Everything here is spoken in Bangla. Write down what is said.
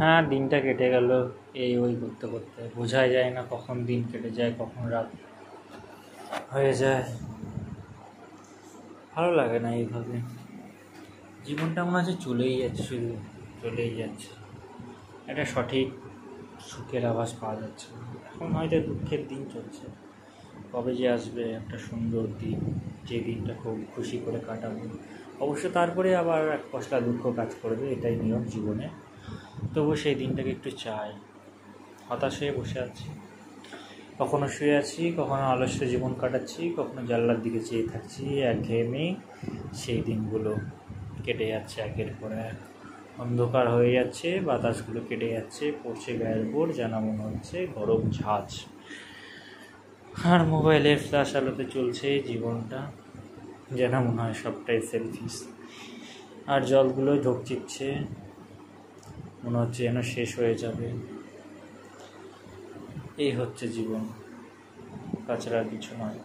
হ্যাঁ, দিনটা কেটে গেল এই ওই করতে করতে, বোঝাই যায় না কখন দিন কেটে যায় কখন রাত হয়ে যায়। ভালো লাগে না এইভাবে, জীবনটা মনে হচ্ছে চলেই যাচ্ছে, শুধু চলেই যাচ্ছে, একটা সঠিক সুখের আভাস পাওয়া যাচ্ছে না। এখন হয়তো দুঃখের দিন চলছে, কবে যে আসবে একটা সুন্দর দিন, যে দিনটা খুব খুশি করে কাটাবো। অবশ্য তারপরে আবার এক পশলা দুঃখ কাজ করবে, এটাই নিয়ম জীবনে। তবু সেই দিনটাকে একটু চাই। হতাশ হয়ে বসে আছি, কখনো শুয়ে আছি, কখনো আলস্য জীবন কাটাচ্ছি, কখনো জানলার দিকে চেয়ে থাকছি, একঘেয়েমি সেই দিনগুলো কেটে যাচ্ছে একের পর এক। অন্ধকার হয়ে যাচ্ছে, বাতাসগুলো কেটে যাচ্ছে, পড়ছে গায়ের উপর, যেন মনে হচ্ছে গরম ঝাঁজ। আর মোবাইলের ফ্ল্যাশ আলোতে চলছে জীবনটা, যেন মনে হয় সবটাই সেলফিশ। আর জলগুলো ঢোক চিপছে, মনে হচ্ছে যেন শেষ হয়ে যাবে। এই হচ্ছে জীবন, তাছাড়া কিছু নয়।